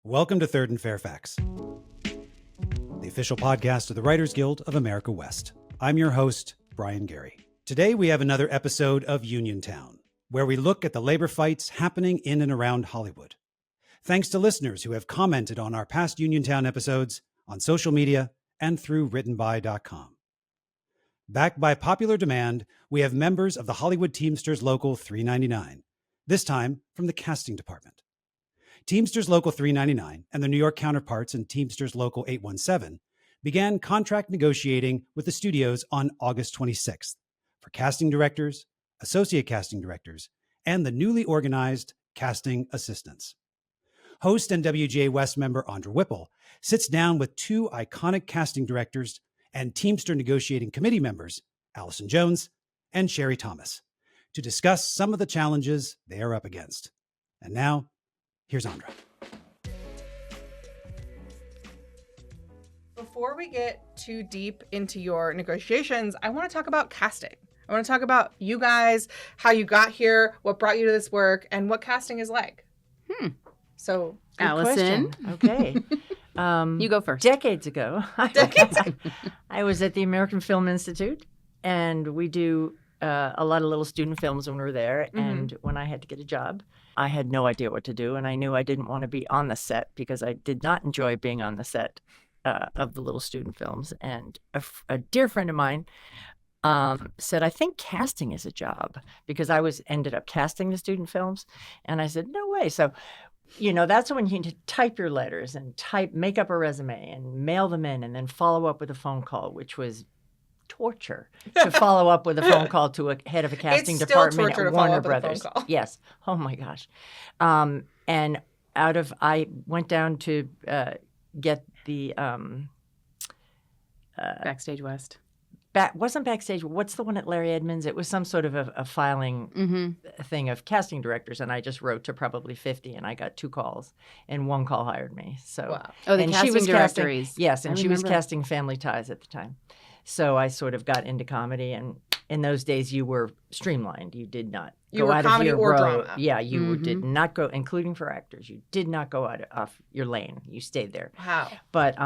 Welcome to Third and Fairfax, the official podcast of the Writers Guild of America West. I'm your host, Brian Gary. Today we have another episode of Uniontown, where we look at the labor fights happening in and around Hollywood. Thanks to listeners who have commented on our past Uniontown episodes on social media and through writtenby.com. Backed by popular demand, we have members of the Hollywood Teamsters Local 399, this time from the casting department. Teamsters Local 399 and the New York counterparts in Teamsters Local 817 began contract negotiating with the studios on August 26th for casting directors, associate casting directors, and the newly organized casting assistants. Host and WGAW West member Andra Whipple sits down with two iconic casting directors and Teamster negotiating committee members, Allison Jones and Sherry Thomas, to discuss some of the challenges they are up against. And now, here's Andra. Before we get too deep into your negotiations, I want to talk about casting. I want to talk about you guys, how you got here, what brought you to this work, and what casting is like. So, Allison. Okay. You go first. Decades ago, I was at the American Film Institute, and we do a lot of little student films when we were there. Mm-hmm. And when I had to get a job, I had no idea what to do, and I knew I didn't want to be on the set because I did not enjoy being on the set of the little student films. And a dear friend of mine said, I think casting is a job, because I ended up casting the student films. And I said, no way. So, that's when you need to type your letters and make up a resume and mail them in and then follow up with a phone call, which was torture to follow up with a phone call to a head of a casting department at Warner Brothers. Yes. Oh my gosh. And I went down to get the Backstage West. Wasn't Backstage. What's the one at Larry Edmunds? It was some sort of a filing thing of casting directors, and I just wrote to probably 50, and I got 2 calls, and 1 call hired me. So, wow. Oh, the casting directories. Yes, and she was casting Family Ties at the time. So I sort of got into comedy, and in those days you were streamlined. You did not go out of your road. Drama. Yeah, you did not go, including for actors. You did not go off your lane. You stayed there. Wow. But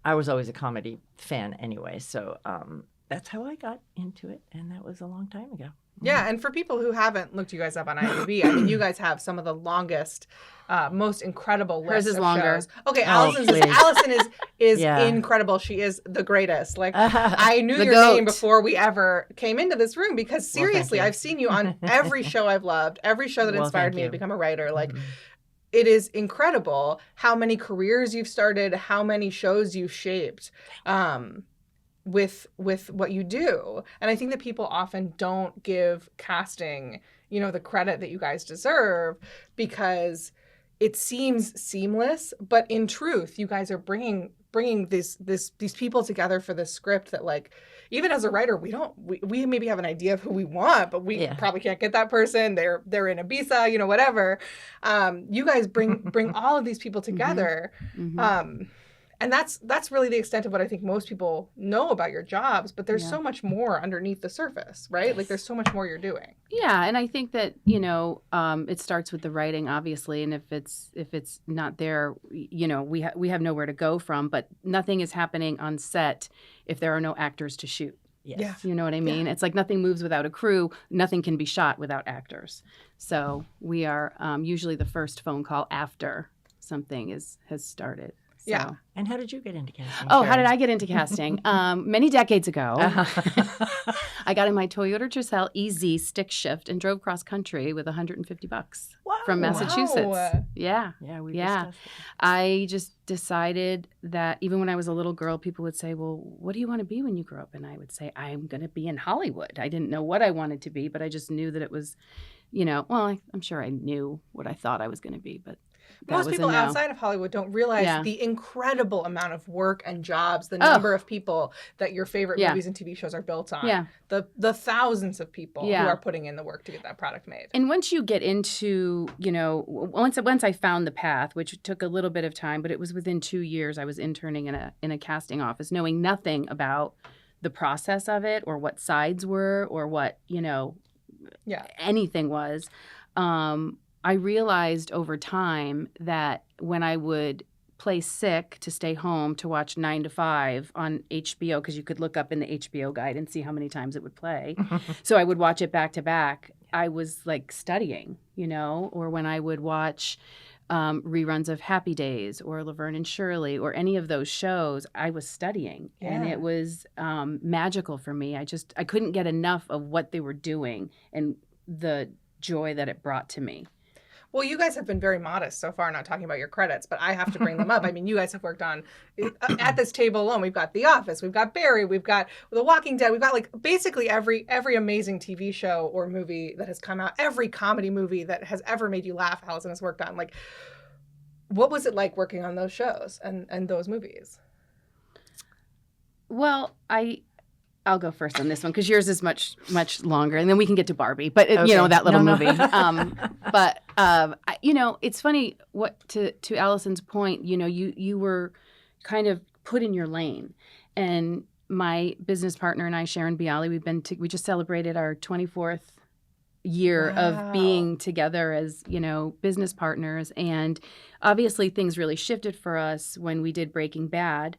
I was always a comedy fan anyway, so that's how I got into it, and that was a long time ago. Yeah, and for people who haven't looked you guys up on IMDb, I mean, you guys have some of the longest, most incredible lists of shows. Okay, Allison is incredible. She is the greatest. Like, I knew your name before we ever came into this room, because seriously, I've seen you on every show I've loved, every show that inspired me to become a writer. Like, it is incredible how many careers you've started, how many shows you've shaped with what you do. And I think that people often don't give casting, the credit that you guys deserve, because it seems seamless, but in truth, you guys are bringing these people together for this script that, like, even as a writer, we maybe have an idea of who we want, but we probably can't get that person. They're in Ibiza, whatever. You guys bring all of these people together. And that's really the extent of what I think most people know about your jobs, but there's so much more underneath the surface, right? Yes. Like, there's so much more you're doing. Yeah, and I think that, it starts with the writing, obviously, and if it's not there, we have nowhere to go from, but nothing is happening on set if there are no actors to shoot. Yes. Yeah. You know what I mean? Yeah. It's like nothing moves without a crew. Nothing can be shot without actors. So we are usually the first phone call after something has started. So. Yeah. And how did you get into casting? Oh, how did I get into casting? Many decades ago, I got in my Toyota Tercel EZ stick shift and drove cross country with $150 from Massachusetts. Wow. Yeah. Yeah, we discussed it. I just decided that even when I was a little girl, people would say, well, what do you want to be when you grow up? And I would say, I'm going to be in Hollywood. I didn't know what I wanted to be, but I just knew that it was, I'm sure I knew what I thought I was going to be, but most people outside of Hollywood don't realize the incredible amount of work and jobs, the number of people that your favorite movies and TV shows are built on. Yeah. The thousands of people who are putting in the work to get that product made. And once you get into, once I found the path, which took a little bit of time, but it was within 2 years, I was interning in a casting office, knowing nothing about the process of it or what sides were or what, anything was. I realized over time that when I would play sick to stay home to watch 9 to 5 on HBO, because you could look up in the HBO guide and see how many times it would play. So I would watch it back to back. I was like studying, or when I would watch reruns of Happy Days or Laverne and Shirley or any of those shows, I was studying. And it was magical for me. I couldn't get enough of what they were doing and the joy that it brought to me. Well, you guys have been very modest so far, not talking about your credits, but I have to bring them up. I mean, you guys have worked on, at this table alone, we've got The Office, we've got Barry, we've got The Walking Dead, we've got like basically every amazing TV show or movie that has come out, every comedy movie that has ever made you laugh, Allison has worked on. Like, what was it like working on those shows and those movies? Well, I'll go first on this one because yours is much longer, and then we can get to Barbie. But that little movie. But it's funny to Allison's point. You were kind of put in your lane, and my business partner and I, Sharon Bialy, we just celebrated our 24th year of being together as business partners, and obviously things really shifted for us when we did Breaking Bad.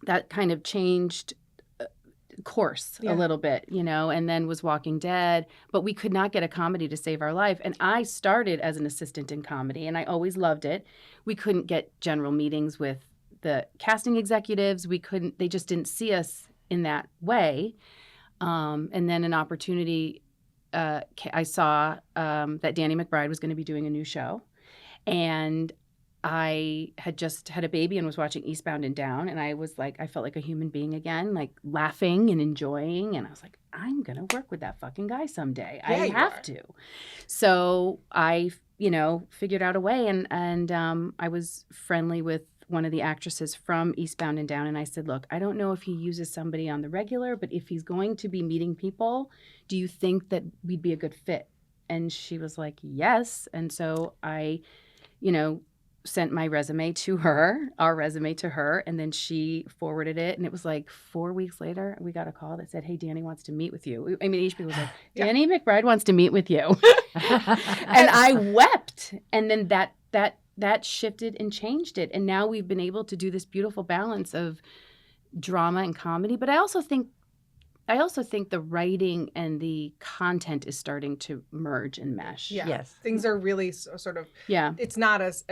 That kind of changed course a little bit, and then was Walking Dead, but we could not get a comedy to save our life. And I started as an assistant in comedy, and I always loved it. We couldn't get general meetings with the casting executives. They just didn't see us in that way. And then an opportunity, I saw that Danny McBride was going to be doing a new show, and I had just had a baby and was watching Eastbound and Down, and I felt like a human being again, like laughing and enjoying, and I was like, I'm going to work with that fucking guy someday. I have to. So I, figured out a way, and I was friendly with one of the actresses from Eastbound and Down, and I said, look, I don't know if he uses somebody on the regular, but if he's going to be meeting people, do you think that we'd be a good fit? And she was like, yes. And so I, sent my resume to her, our resume to her, and then she forwarded it. And it was like 4 weeks later, we got a call that said, hey, Danny wants to meet with you. I mean, HBO was like, Danny McBride wants to meet with you. And I wept. And then that shifted and changed it. And now we've been able to do this beautiful balance of drama and comedy. But I also think the writing and the content is starting to merge and mesh. Yeah. Yes. Things are really sort of, it's not as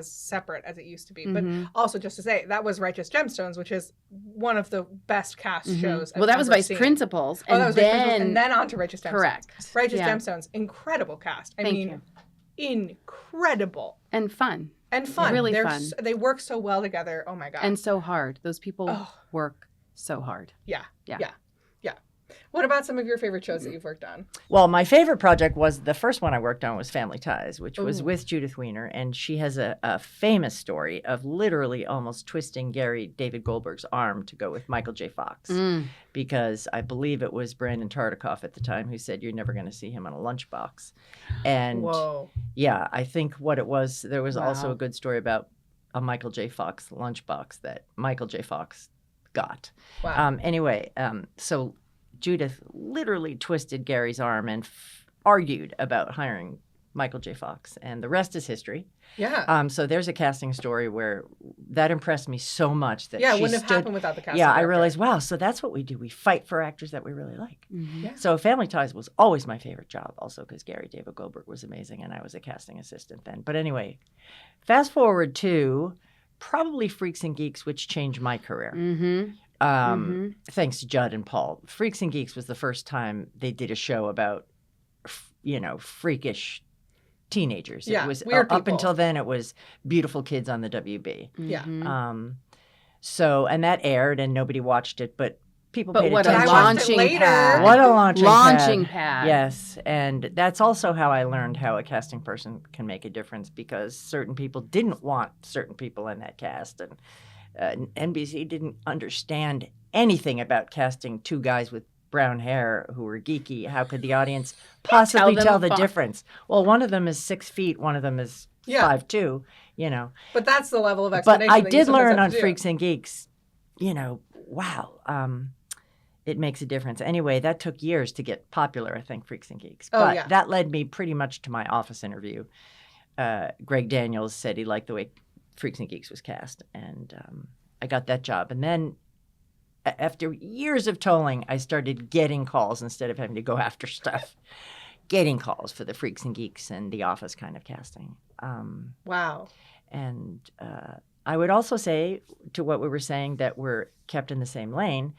separate as it used to be. Mm-hmm. But also just to say, that was Righteous Gemstones, which is one of the best cast shows Well, that was Vice Principals. And then on to Righteous Gemstones. Correct. Righteous Gemstones, incredible cast. I mean, incredible. And fun. Really fun. They work so well together. Oh my God. And so hard. Those people work so hard. Yeah. What about some of your favorite shows that you've worked on? Well, my favorite project was the first one I worked on was Family Ties, which was with Judith Weiner. And she has a famous story of literally almost twisting David Goldberg's arm to go with Michael J. Fox. Because I believe it was Brandon Tartikoff at the time who said, you're never going to see him on a lunchbox. And I think what it was, there was also a good story about a Michael J. Fox lunchbox that Michael J. Fox got. Wow. So Judith literally twisted Gary's arm and argued about hiring Michael J. Fox, and the rest is history. Yeah. So there's a casting story where that impressed me so much that it wouldn't have happened without the casting. Yeah, I realized, wow, so that's what we do. We fight for actors that we really like. Mm-hmm. Yeah. So Family Ties was always my favorite job, also because David Goldberg was amazing, and I was a casting assistant then. But anyway, fast forward to probably Freaks and Geeks, which changed my career. Thanks to Judd and Paul. Freaks and Geeks was the first time they did a show about, freakish teenagers. Yeah, it was weird up people. until then. It was beautiful kids on the WB. Yeah. And that aired, and nobody watched it, but people paid what attention. a launching pad! What a launching pad! Yes, and that's also how I learned how a casting person can make a difference, because certain people didn't want certain people in that cast, and NBC didn't understand anything about casting two guys with brown hair who were geeky. How could the audience possibly tell the difference? Well, one of them is 6 feet, one of them is 5'2", But that's the level of explanation. But I that did you learn have on to do. Freaks and Geeks, wow. it makes a difference. Anyway, that took years to get popular, I think, Freaks and Geeks. Oh, But yeah. that led me pretty much to my office interview. Greg Daniels said he liked the way Freaks and Geeks was cast, and I got that job. And then after years of tolling, I started getting calls instead of having to go after stuff. Getting calls for the Freaks and Geeks and The Office kind of casting. Wow. And I would also say, to what we were saying, that we're kept in the same lane,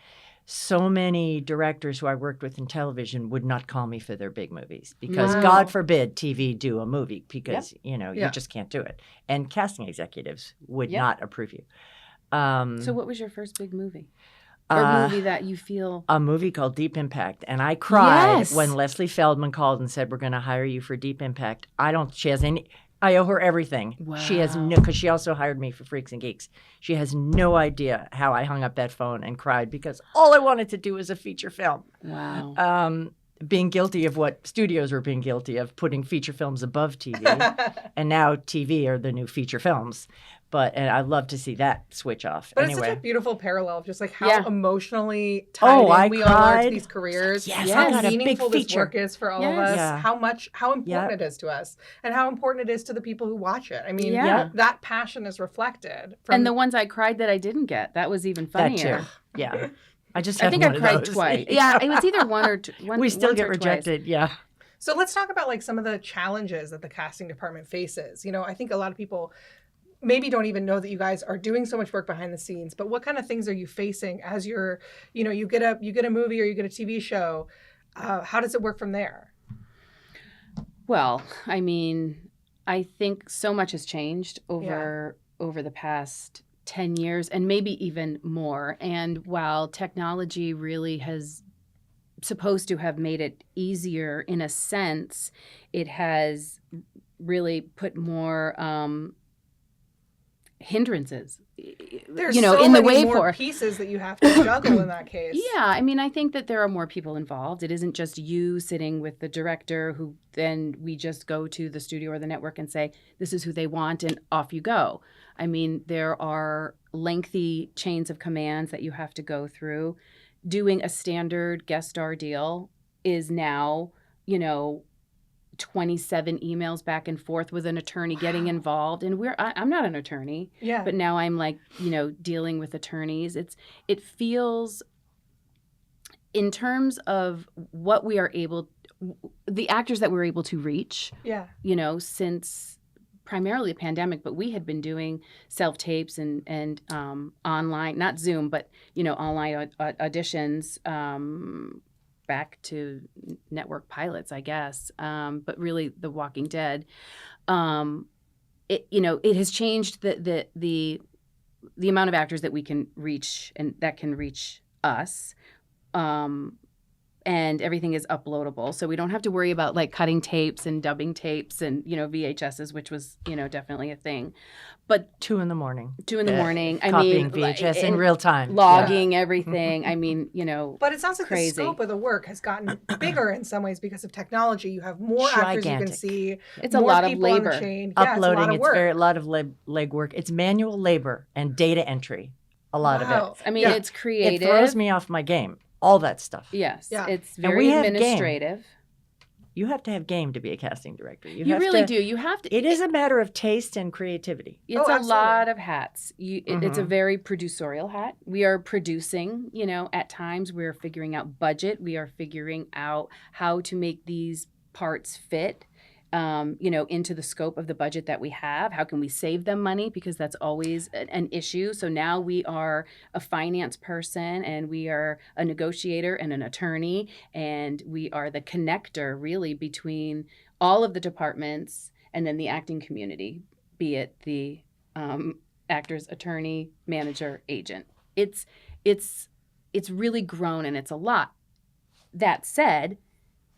so many directors who I worked with in television would not call me for their big movies because, Wow. God forbid, TV do a movie because, Yeah. you just can't do it. And casting executives would not approve you. So what was your first big movie? Or movie that you feel... A movie called Deep Impact. And I cried Yes. when Leslie Feldman called and said, we're going to hire you for Deep Impact. I owe her everything. Wow. She has because she also hired me for Freaks and Geeks. She has no idea how I hung up that phone and cried because all I wanted to do was a feature film. Wow. Being guilty of what studios were being guilty of, putting feature films above TV. And now TV are the new feature films. And I'd love to see that switch off. But anyway. it's such a beautiful parallel of just like how emotionally tied I in we all are to cried. these careers. Yes, how I got a big meaningful this feature. work is for all of Yes. us. Yeah. How important it is to us, and how important it is to the people who watch it. I mean, Yeah. that passion is reflected. From, And the ones I cried that I didn't get, that was even That funnier. too. Yeah. I just I had think one I of cried those. twice. Yeah, it was either one or two. We still once get or twice. rejected. Yeah. So let's talk about like some of the challenges that the casting department faces. I think a lot of people maybe don't even know that you guys are doing so much work behind the scenes, but what kind of things are you facing as you're, you get a movie or you get a TV show? How does it work from there? Well, I mean, I think so much has changed over the past 10 years and maybe even more. And while technology really has supposed to have made it easier in a sense, it has really put more hindrances, There's in so the many way more for pieces that you have to juggle in that case. Yeah, I mean, I think that there are more people involved. It isn't just you sitting with the director who then we just go to the studio or the network and say, this is who they want and off you go. I mean, there are lengthy chains of commands that you have to go through. Doing a standard guest star deal is now, 27 emails back and forth with an attorney getting involved. And I'm not an attorney, but now I'm like, dealing with attorneys. It feels, in terms of what we are the actors that we're able to reach, since primarily the pandemic, but we had been doing self-tapes and online, not Zoom, but, online auditions, back to network pilots, I guess, but really The Walking Dead. It has changed the amount of actors that we can reach and that can reach us. And everything is uploadable. So we don't have to worry about like cutting tapes and dubbing tapes and, VHSs, which was, definitely a thing. But 2 in the morning. 2 in the morning. Copying VHS in real time. Logging everything. I mean, But it sounds like crazy. the scope of the work has gotten bigger in some ways because of technology. You have more actors you can see. It's a lot of people on the labor. chain. Uploading, it's a lot of leg work. It's manual labor and data entry. A lot of it. I mean, it's creative. It throws me off my game. All that stuff. Yes. Yeah. It's And very we have administrative. game. You have to have game to be a casting director. You really do. You have to. It is a matter of taste and creativity. It's a lot of hats. It's a very producerial hat. We are producing, at times we're figuring out budget. We are figuring out how to make these parts fit, into the scope of the budget that we have. How can we save them money? Because that's always an issue. So now we are a finance person and we are a negotiator and an attorney, and we are the connector really between all of the departments and then the acting community, be it the actor's attorney, manager, agent. It's really grown and it's a lot. That said,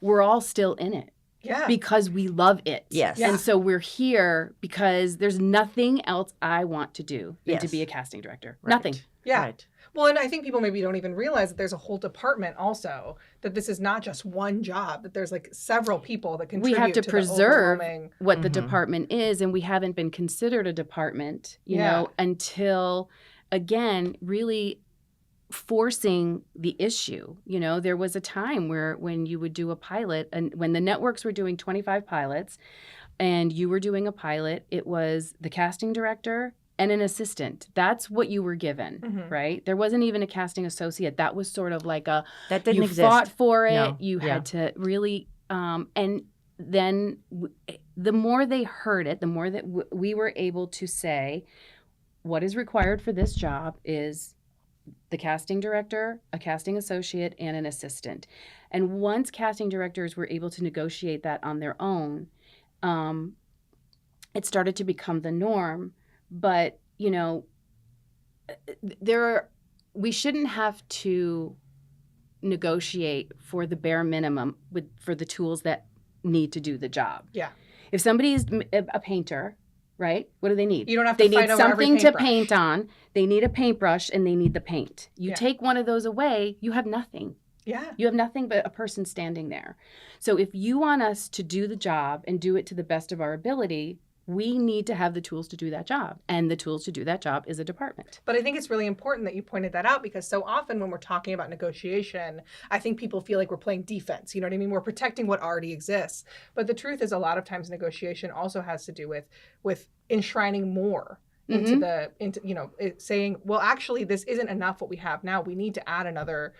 we're all still in it. Yeah. Because we love it. Yes. And so we're here because there's nothing else I want to do than to be a casting director. Right. Nothing. Yeah. Right. Well, and I think people maybe don't even realize that there's a whole department also, that this is not just one job, that there's like several people that contribute We have to the preserve overwhelming... what the department is, and we haven't been considered a department, you know, until, again, really forcing the issue. You know, there was a time when you would do a pilot, and when the networks were doing 25 pilots and you were doing a pilot, it was the casting director and an assistant. That's what you were given, right? There wasn't even a casting associate. That was sort of like that didn't exist. Fought for it. No. You had to really, and then the more they heard it, the more that we were able to say, what is required for this job is the casting director, a casting associate, and an assistant. And once casting directors were able to negotiate that on their own, it started to become the norm. But, you know, we shouldn't have to negotiate for the bare minimum for the tools that need to do the job. Yeah. If somebody is a painter, right? What do they need? You don't have to fight over every paintbrush. They need something to paint on. They need a paintbrush and they need the paint. You take one of those away, you have nothing. Yeah. You have nothing but a person standing there. So if you want us to do the job and do it to the best of our ability, we need to have the tools to do that job. And the tools to do that job is a department. But I think it's really important that you pointed that out, because so often when we're talking about negotiation, I think people feel like we're playing defense. You know what I mean? We're protecting what already exists. But the truth is, a lot of times negotiation also has to do with enshrining more into saying, well, actually, this isn't enough what we have now. We need to add another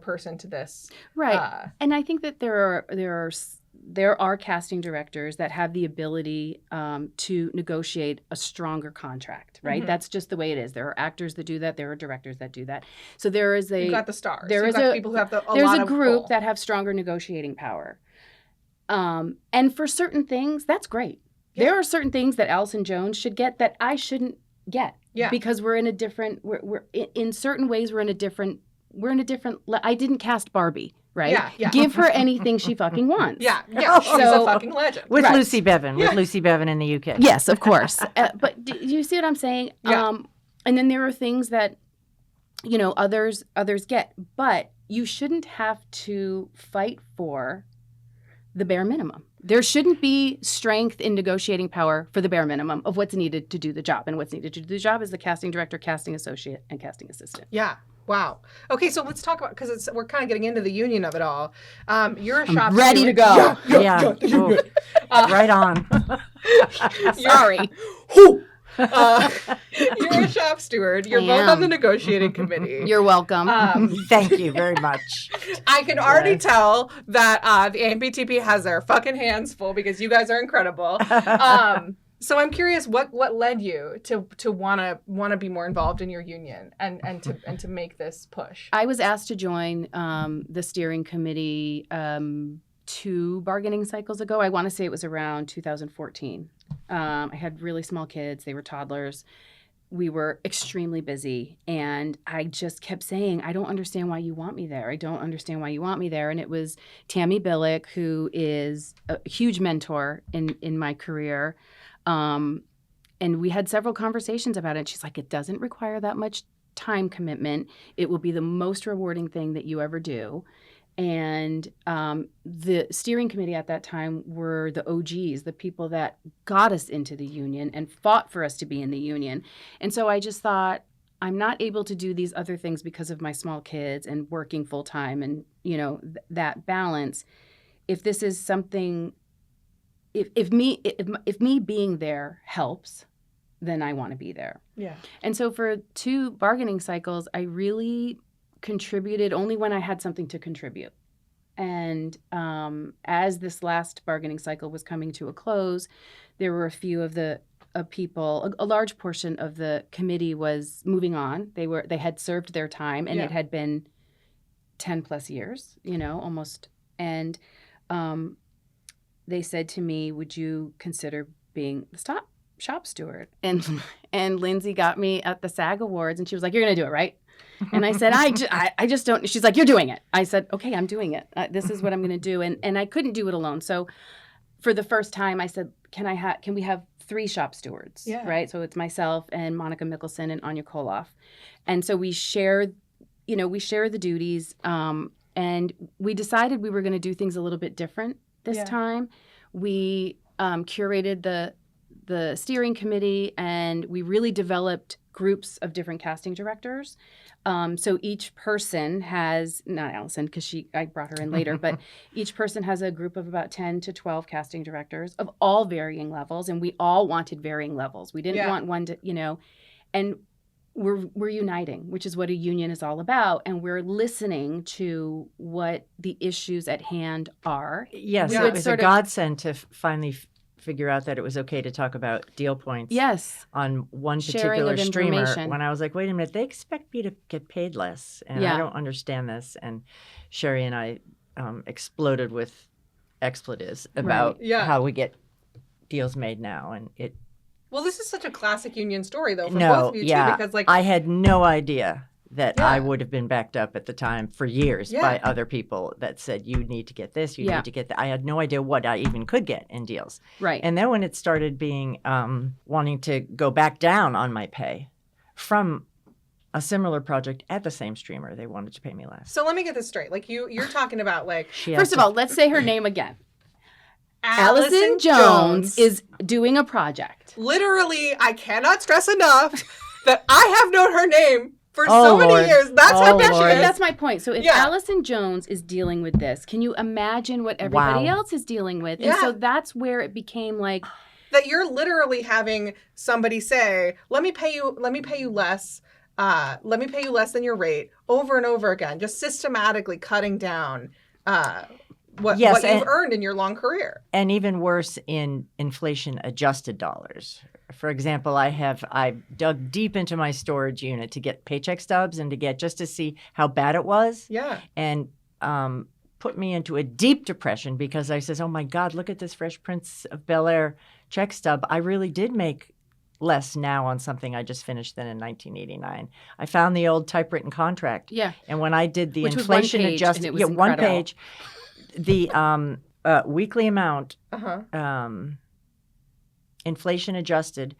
person to this. Right. And I think that there are casting directors that have the ability to negotiate a stronger contract, right? That's just the way it is. There are actors that do that. There are directors that do that. So there is You've got the stars. There's people who have there's a group that have stronger negotiating power. And for certain things, that's great. Yeah. There are certain things that Allison Jones should get that I shouldn't get. Yeah. Because we're in a different, in certain ways, we're in a different, I didn't cast Barbie. Right? Yeah. Give her anything she fucking wants. Yeah. She's a fucking legend. With Lucy Bevan. With Lucy Bevan in the UK. Yes, of course. But do you see what I'm saying? Yeah. And then there are things that, you know, others get. But you shouldn't have to fight for the bare minimum. There shouldn't be strength in negotiating power for the bare minimum of what's needed to do the job. And what's needed to do the job is the casting director, casting associate, and casting assistant. Yeah. Wow. Okay, so let's talk about, because we're kind of getting into the union of it all. You're a shop ready steward. to go. Yeah. Right on. Sorry. You're a shop steward. You're both on the negotiating committee. You're welcome. Thank you very much. I can already tell that the AMPTP has their fucking hands full, because you guys are incredible. So I'm curious, what led you to wanna be more involved in your union and to make this push? I was asked to join the steering committee 2 bargaining cycles ago. I want to say it was around 2014. I had really small kids; they were toddlers. We were extremely busy, and I just kept saying, "I don't understand why you want me there. I don't understand why you want me there." And it was Tammy Billick, who is a huge mentor in my career. And we had several conversations about it. She's like, it doesn't require that much time commitment. It will be the most rewarding thing that you ever do. And the steering committee at that time were the OGs, the people that got us into the union and fought for us to be in the union. And so I just thought, I'm not able to do these other things because of my small kids and working full time and, you know, that balance. If this is something... If me being there helps, then I want to be there. Yeah. And so for 2 bargaining cycles, I really contributed only when I had something to contribute. And as this last bargaining cycle was coming to a close, there were a few of the people, a large portion of the committee was moving on. They had served their time, and it had been 10 plus years, you know, almost. And they said to me, would you consider being the shop steward? And Lindsay got me at the SAG Awards, and she was like, you're going to do it, right? And I said, I just don't. She's like, you're doing it. I said, okay, I'm doing it. This is what I'm going to do. And I couldn't do it alone. So for the first time, I said, can we have 3 shop stewards? Yeah. Right? So it's myself and Monica Mickelson and Anya Koloff. And so we share the duties. And we decided we were going to do things a little bit different this time. We curated the steering committee, and we really developed groups of different casting directors. So each person has, not Allison, because I brought her in later, but each person has a group of about 10 to 12 casting directors of all varying levels, and we all wanted varying levels. We didn't want one to, and we're uniting, which is what a union is all about, and we're listening to what the issues at hand are. Yes, it was a godsend to finally figure out that it was okay to talk about deal points on one particular streamer when I was like, wait a minute, they expect me to get paid less, and I don't understand this. And Sherry and I exploded with expletives about how we get deals made now, and it. Well, this is such a classic union story, though, for both of you, too, because, like... I had no idea that I would have been backed up at the time for years by other people that said, you need to get this, you need to get that. I had no idea what I even could get in deals. Right. And then when it started being, wanting to go back down on my pay from a similar project at the same streamer, they wanted to pay me less. So let me get this straight. Like, you're talking about, like... First of all, let's say her name again. Allison Jones is doing a project. Literally, I cannot stress enough that I have known her name for so many years. That's how bad she is. That's my point. So if Allison Jones is dealing with this, can you imagine what everybody else is dealing with? And so that's where it became like... That you're literally having somebody say, let me pay you less. Let me pay you less than your rate over and over again, just systematically cutting down what you've earned in your long career. And even worse, in inflation-adjusted dollars. For example, I dug deep into my storage unit to get paycheck stubs and just to see how bad it was. Yeah. And put me into a deep depression because I says, oh, my God, look at this Fresh Prince of Bel-Air check stub. I really did make less now on something I just finished than in 1989. I found the old typewritten contract. Yeah. And when I did the inflation-adjusted... one page... The weekly amount, inflation adjusted,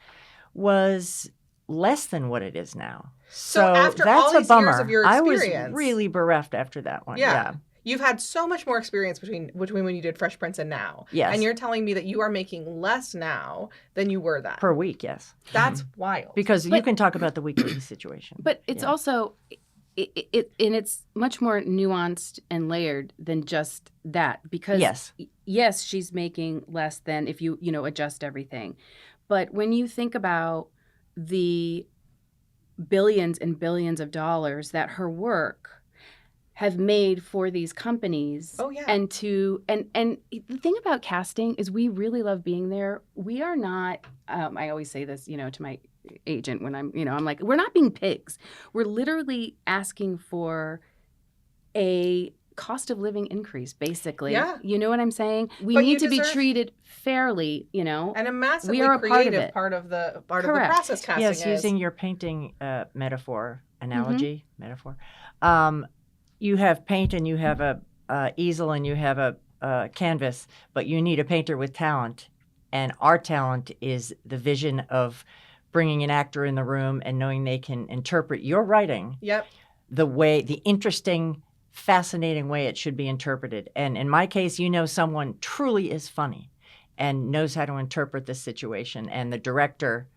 was less than what it is now. So after that's all these a bummer. years of your experience, I was really bereft after that one. Yeah. You've had so much more experience between when you did Fresh Prince and now. Yes. And you're telling me that you are making less now than you were then. Per week, yes. That's wild. Because you can talk about the weekly situation. But it's also... And it's much more nuanced and layered than just that, because yes, she's making less than if you adjust everything. But when you think about the billions and billions of dollars that her work have made for these companies. Oh, yeah. And the thing about casting is we really love being there. We are not, I always say this, to my agent when I'm like, we're not being pigs. We're literally asking for a cost of living increase, basically. Yeah. You know what I'm saying? We need to be treated fairly, And a massively we are creative part of the process casting Yes, is. using your painting analogy, metaphor. You have paint and you have a easel and you have a canvas, but you need a painter with talent. And our talent is the vision of bringing an actor in the room and knowing they can interpret your writing the interesting, fascinating way it should be interpreted. And in my case, someone truly is funny and knows how to interpret this situation. And the director,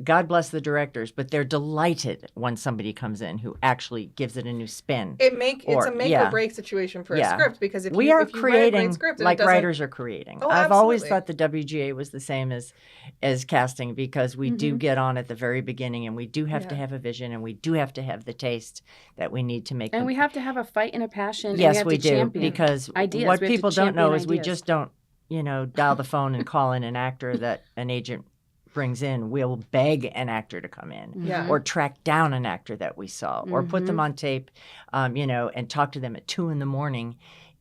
God bless the directors, but they're delighted when somebody comes in who actually gives it a new spin. It's a make or break situation for a script, because if you creating write a great script, like writers are creating. Oh, I've always thought the WGA was the same as casting, because we do get on at the very beginning, and we do have to have a vision, and we do have to have the taste that we need to make. And we have to have a fight and a passion. Yes, and we do, champion because ideas. What people don't know is we just don't, dial the phone and call in an actor that an agent brings in. We'll beg an actor to come in, or track down an actor that we saw, or put them on tape, and talk to them at 2 a.m.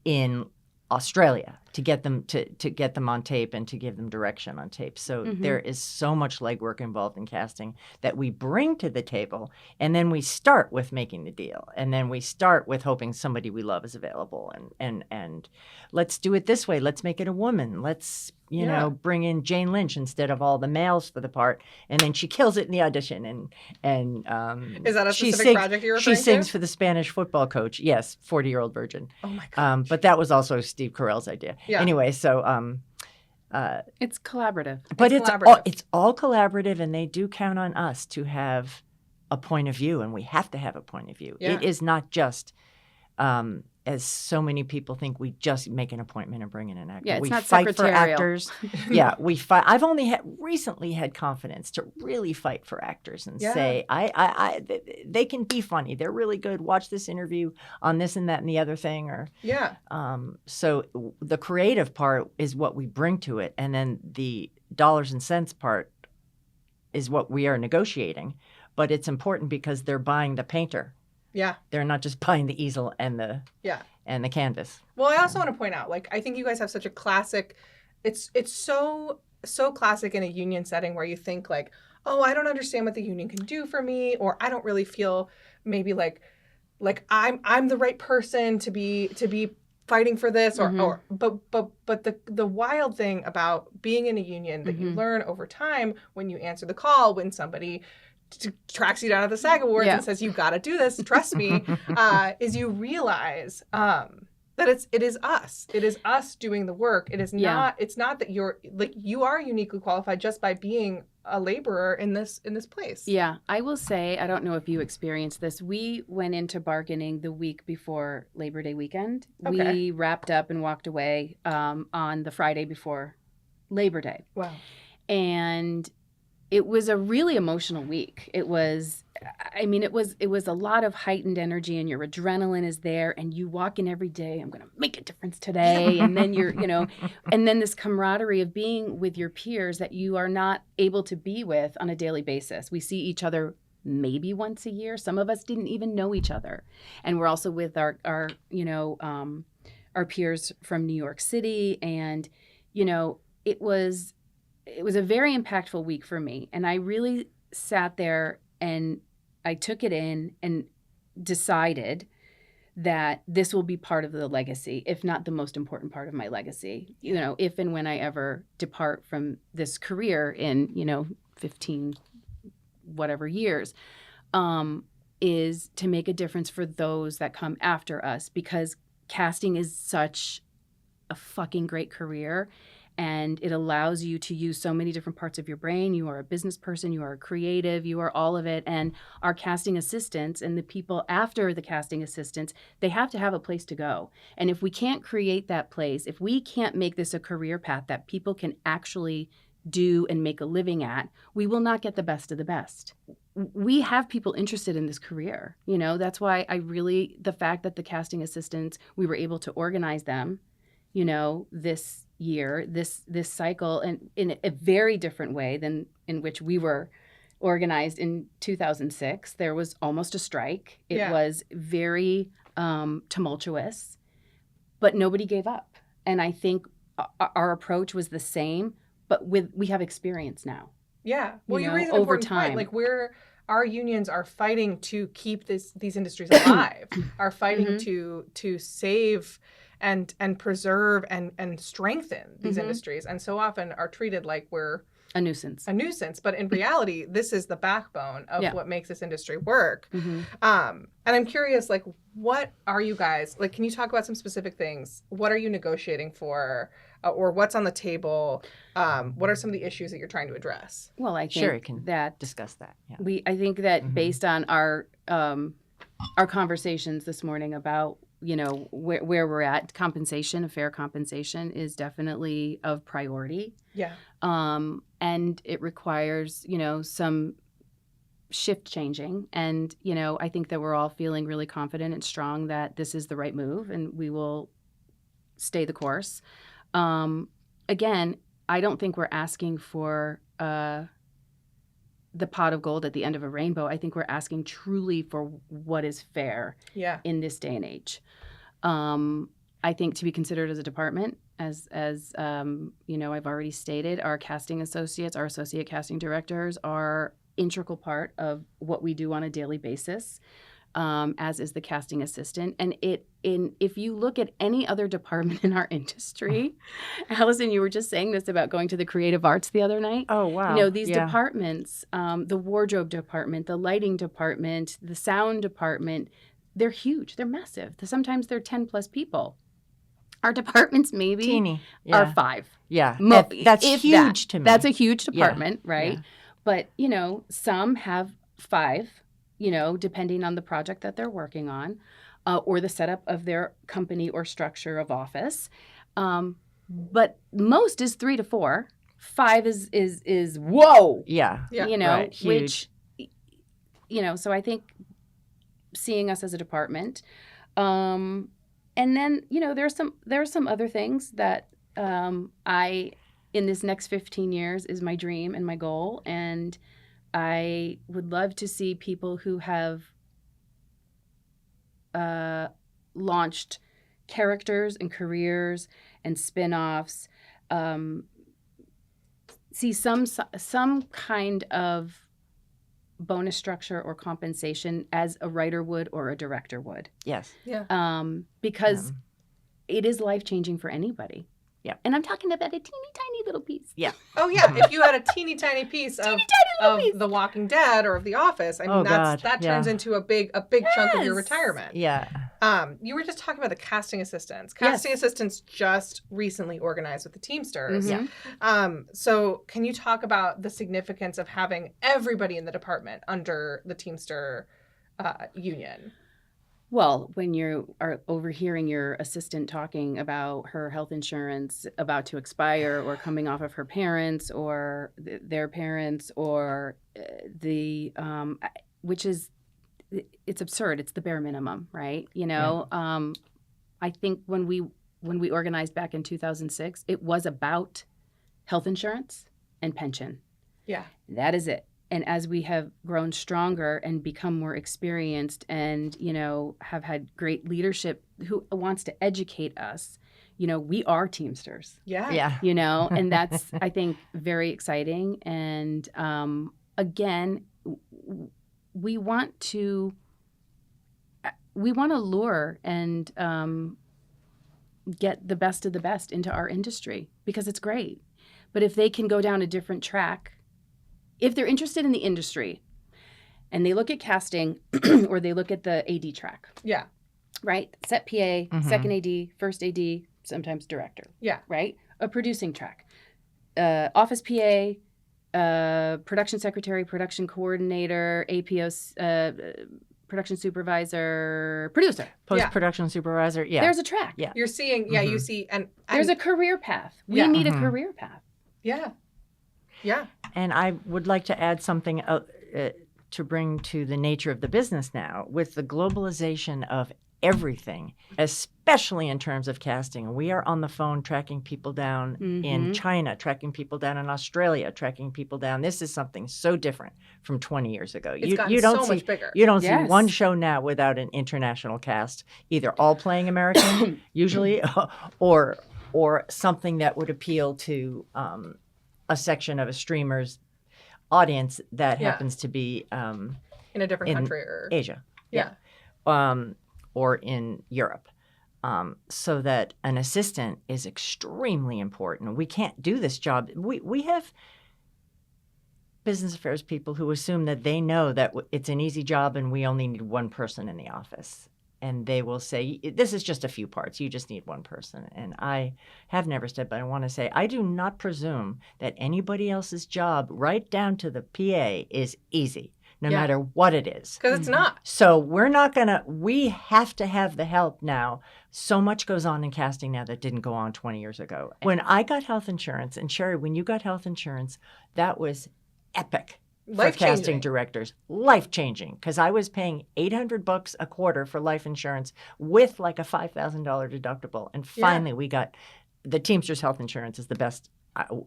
in Australia to get them to get them on tape and to give them direction on tape. So there is so much legwork involved in casting that we bring to the table, and then we start with making the deal, and then we start with hoping somebody we love is available, and let's do it this way. Let's make it a woman. Let's bring in Jane Lynch instead of all the males for the part, and then she kills it in the audition. And is that a specific project you're referring to? She sings for the Spanish football coach. Yes, 40-year-old virgin. Oh my God! But that was also Steve Carell's idea. Yeah. Anyway, so It's collaborative. But it's all collaborative, and they do count on us to have a point of view, and we have to have a point of view. Yeah. It is not just, as so many people think, we just make an appointment and bring in an actor. Yeah, it's we not fight secretarial. for actors. Yeah, we fight. I've only recently had confidence to really fight for actors and say, they can be funny. They're really good. Watch this interview on this and that and the other thing. So the creative part is what we bring to it, and then the dollars and cents part is what we are negotiating. But it's important because they're buying the painter. Yeah. They're not just buying the easel and the canvas. Well, I also want to point out, like, I think you guys have such a classic, it's so classic in a union setting where you think like, oh, I don't understand what the union can do for me, or I don't really feel maybe like I'm the right person to be fighting for this, or but the wild thing about being in a union that you learn over time when you answer the call, when somebody tracks you down at the SAG Awards and says, you got to do this, trust me, is you realize that it is us. It is us doing the work. It is not, it's not that you are uniquely qualified just by being a laborer in this place. Yeah, I will say, I don't know if you experienced this. We went into bargaining the week before Labor Day weekend. Okay. We wrapped up and walked away on the Friday before Labor Day. Wow. And it was a really emotional week. It was a lot of heightened energy, and your adrenaline is there, and you walk in every day, I'm going to make a difference today. And then and then this camaraderie of being with your peers that you are not able to be with on a daily basis. We see each other maybe once a year. Some of us didn't even know each other. And we're also with our peers from New York City. And, it was a very impactful week for me. And I really sat there and I took it in and decided that this will be part of the legacy, if not the most important part of my legacy, if and when I ever depart from this career in, 15 whatever years, is to make a difference for those that come after us, because casting is such a fucking great career. And it allows you to use so many different parts of your brain. You are a business person, you are a creative, you are all of it. And our casting assistants and the people after the casting assistants, they have to have a place to go. And if we can't create that place, if we can't make this a career path that people can actually do and make a living at, we will not get the best of the best. We have people interested in this career. That's why the fact that the casting assistants, we were able to organize them, this year, this cycle, and in a very different way than in which we were organized in 2006. There was almost a strike. It was very tumultuous, but nobody gave up. And I think our approach was the same, but we have experience now. Yeah. Well, you raise an important point. Like our unions are fighting to keep these industries alive, are fighting to save and preserve and strengthen these industries, and so often are treated like we're a nuisance. But in reality, this is the backbone of what makes this industry work. And I'm curious, like, what are you guys, like, can you talk about some specific things? What are you negotiating for, or what's on the table? What are some of the issues that you're trying to address? Well, I think Sherry can discuss that. Yeah. I think that based on our conversations this morning about where we're at, compensation, a fair compensation is definitely of priority. Yeah. And it requires, some shift changing. And, I think that we're all feeling really confident and strong that this is the right move and we will stay the course. Again, I don't think we're asking for the pot of gold at the end of a rainbow. I think we're asking truly for what is fair in this day and age. I think to be considered as a department, as I've already stated, our casting associates, our associate casting directors are integral part of what we do on a daily basis, as is the casting assistant. And if you look at any other department in our industry, Allison, you were just saying this about going to the creative arts the other night. Oh, wow. These departments, the wardrobe department, the lighting department, the sound department, they're huge. They're massive. Sometimes they're 10 plus people. Our departments maybe Teeny. are 5. Yeah. That's if huge to me. That's a huge department, Yeah. right? Yeah. But, some have 5, depending on the project that they're working on or the setup of their company or structure of office. But most is 3 to 4. 5 is whoa. Yeah. Right. Huge. Which, so I think seeing us as a department. And then, there are some other things that in this next 15 years is my dream and my goal. And I would love to see people who have launched characters and careers and spin-offs see some kind of bonus structure or compensation as a writer would or a director would. Yes. Yeah. Because it is life-changing for anybody. Yeah. And I'm talking about a teeny tiny little piece. Yeah. Oh yeah. If you had a teeny tiny piece of The Walking Dead or of The Office, I mean that turns into a big chunk of your retirement. Yeah. You were just talking about the casting assistants. Casting assistants just recently organized with the Teamsters. Mm-hmm. So can you talk about the significance of having everybody in the department under the Teamster union? Well, when you are overhearing your assistant talking about her health insurance about to expire or coming off of her parents or their parents or which is, it's absurd. It's the bare minimum, right? I think when we organized back in 2006, it was about health insurance and pension. Yeah. That is it. And as we have grown stronger and become more experienced and, have had great leadership who wants to educate us, we are Teamsters. Yeah. Yeah. And that's, I think, very exciting. And again, we want to lure and get the best of the best into our industry because it's great. But if they can go down a different track, if they're interested in the industry and they look at casting or they look at the AD track. Yeah. Right? Set PA, second AD, first AD, sometimes director. Yeah. Right? A producing track. Office PA, production secretary, production coordinator, APO, production supervisor, producer. Post-production supervisor. Yeah. There's a track. Yeah. You're seeing, you see, and there's a career path. We need a career path. Yeah. Yeah. And I would like to add something to bring to the nature of the business now. With the globalization of everything, especially in terms of casting, we are on the phone tracking people down in China, tracking people down in Australia, tracking people down. This is something so different from 20 years ago. It's gotten so much bigger. You don't see one show now without an international cast, either all playing American, usually, or something that would appeal to a section of a streamer's audience that happens to be in a different country or Asia, or in Europe, so that an assistant is extremely important. We can't do this job. We have business affairs people who assume that they know that it's an easy job and we only need one person in the office. And they will say, this is just a few parts. You just need one person. And I have never said, but I want to say, I do not presume that anybody else's job, right down to the PA, is easy, no matter what it is. Because it's not. So we have to have the help now. So much goes on in casting now that didn't go on 20 years ago. When I got health insurance, and Sherry, when you got health insurance, that was epic. For casting directors, life-changing, because I was paying $800 a quarter for life insurance with like a $5,000 deductible, and finally we got the Teamsters health insurance is the best.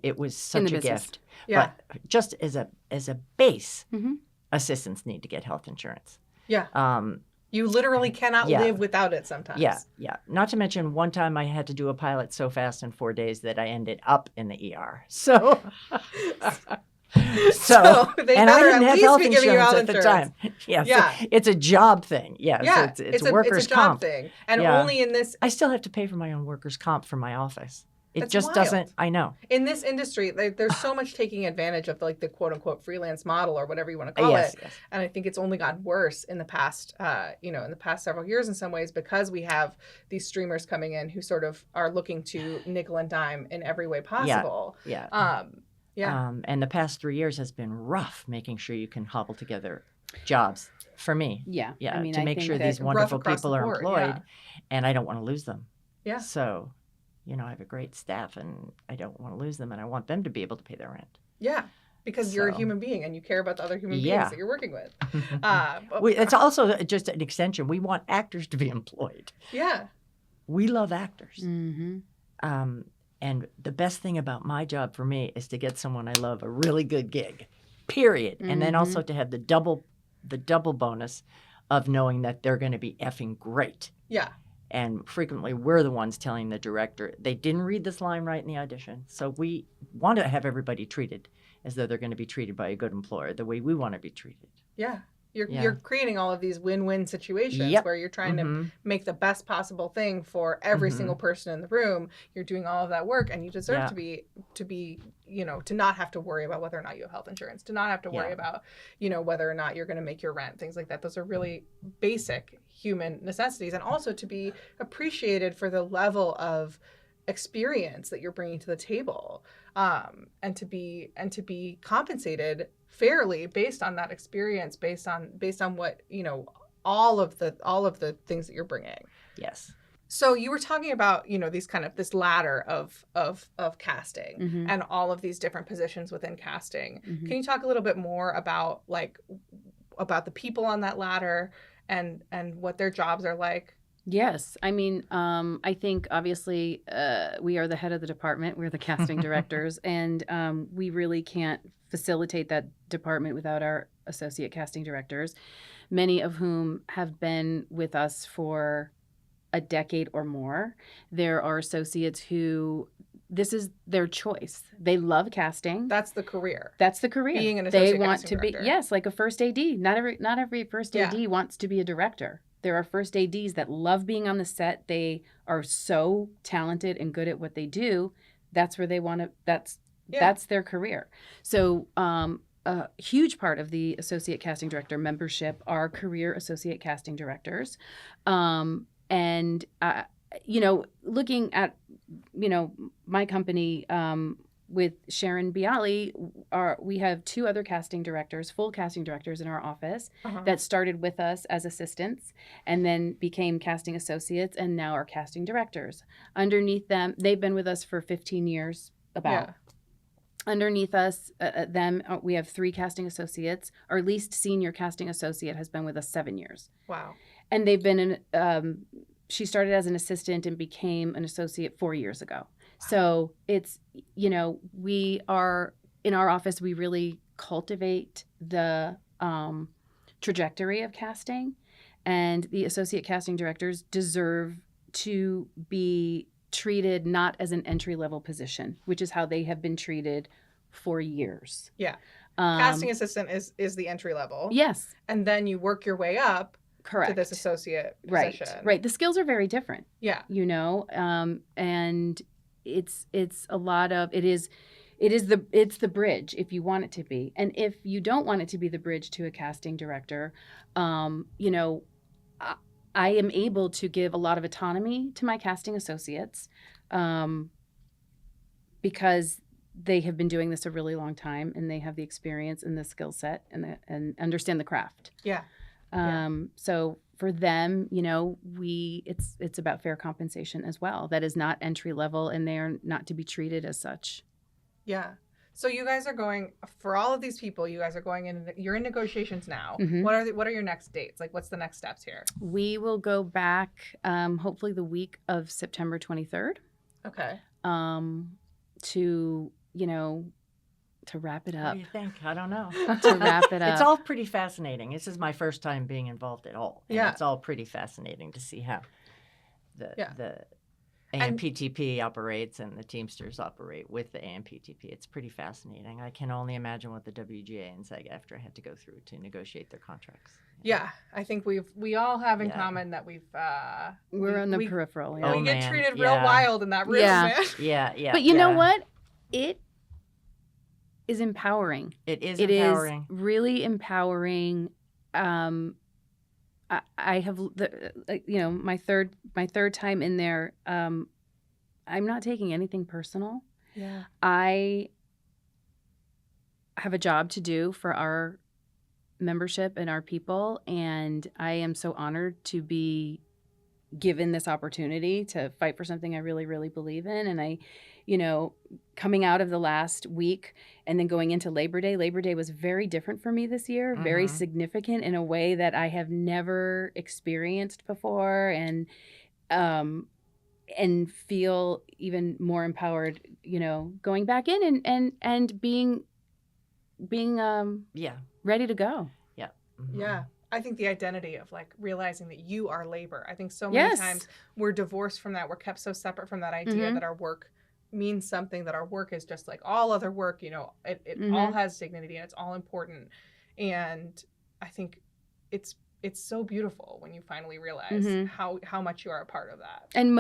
It was such a gift. Yeah. But just as a base, assistants need to get health insurance. Yeah. You literally cannot live without it sometimes. Yeah. Not to mention, one time I had to do a pilot so fast in 4 days that I ended up in the ER. So. So they and I better didn't at have least health be giving you insurance health at the insurance. time. Yes, it's a job thing. Yes, Yeah, it's workers' it's a job comp thing, and only in this. I still have to pay for my own workers' comp for my office. It just doesn't. I know. In this industry, there's so much taking advantage of the quote unquote freelance model or whatever you want to call it. Yes. And I think it's only gotten worse in the past, in the past several years in some ways, because we have these streamers coming in who sort of are looking to nickel and dime in every way possible. Yeah. And the past 3 years has been rough, making sure you can hobble together jobs for me. Yeah. Yeah. To make sure these wonderful people are employed, and I don't want to lose them. Yeah. So, I have a great staff, and I don't want to lose them, and I want them to be able to pay their rent. Yeah, because you're a human being, and you care about the other human beings that you're working with. It's also just an extension. We want actors to be employed. Yeah. We love actors. Mm-hmm. And the best thing about my job for me is to get someone I love a really good gig, period. Mm-hmm. And then also to have the double bonus of knowing that they're going to be effing great. Yeah. And frequently, we're the ones telling the director, they didn't read this line right in the audition. So we want to have everybody treated as though they're going to be treated by a good employer, the way we want to be treated. Yeah. You're creating all of these win-win situations where you're trying to make the best possible thing for every single person in the room. You're doing all of that work, and you deserve to be, to not have to worry about whether or not you have health insurance, to not have to worry about, whether or not you're going to make your rent, things like that. Those are really basic human necessities, and also to be appreciated for the level of experience that you're bringing to the table, and to be compensated fairly based on that experience, based on what all of the things that you're bringing. Yes. So you were talking about this ladder of casting and all of these different positions within casting. Mm-hmm. Can you talk a little bit more about the people on that ladder and what their jobs are like? Yes. I mean, I think obviously we are the head of the department. We're the casting directors, and we really can't facilitate that department without our associate casting directors, many of whom have been with us for a decade or more. There are associates who this is their choice. They love casting. That's the career. Being an associate casting director. Yes, like a first AD. Not every first AD wants to be a director. There are first ADs that love being on the set. They are so talented and good at what they do. That's where they want to. That's their career. So a huge part of the associate casting director membership are career associate casting directors, and looking at my company. With Sharon Bialy, we have two other casting directors, full casting directors in our office that started with us as assistants and then became casting associates and now are casting directors. Underneath them, they've been with us for 15 years about. Yeah. Underneath us, we have 3 casting associates. Our least senior casting associate has been with us 7 years. Wow. And they've been she started as an assistant and became an associate 4 years ago. So it's, we are in our office, we really cultivate the trajectory of casting, and the associate casting directors deserve to be treated not as an entry-level position, which is how they have been treated for years. Yeah. Casting assistant is the entry level. Yes. And then you work your way up. Correct. To this associate position. Right. The skills are very different. Yeah. And it's a lot of it's the bridge if you want it to be. And if you don't want it to be the bridge to a casting director, I am able to give a lot of autonomy to my casting associates because they have been doing this a really long time and they have the experience and the skill set and understand the craft. Yeah. So for them, it's about fair compensation as well. That is not entry level, and they are not to be treated as such. Yeah. So you guys are going, for all of these people, you guys are going in, you're in negotiations now. Mm-hmm. What are your next dates? Like, what's the next steps here? We will go back, hopefully the week of September 23rd. Okay. To wrap it up. What do you think? I don't know. To wrap it up. It's all pretty fascinating. This is my first time being involved at all. And yeah. It's all pretty fascinating to see how the AMPTP operates and the Teamsters operate with the AMPTP. It's pretty fascinating. I can only imagine what the WGA and SAG-AFTRA had to go through to negotiate their contracts. Yeah, I think we all have in common that we're on the peripheral. Yeah. We get treated real wild in that room, man. Yeah. But you know what? It is empowering. It is empowering. It is really empowering. I have my third time in there. I'm not taking anything personal. Yeah. I have a job to do for our membership and our people, and I am so honored to be given this opportunity to fight for something I really, really believe in. And I, coming out of the last week and then going into Labor Day was very different for me this year, very significant in a way that I have never experienced before, and feel even more empowered, going back in and being ready to go. Yeah. Mm-hmm. Yeah. I think the identity of realizing that you are labor. I think so many times we're divorced from that. We're kept so separate from that idea that our work means something, that our work is just like all other work. It all has dignity and it's all important. And I think it's so beautiful when you finally realize how much you are a part of that. And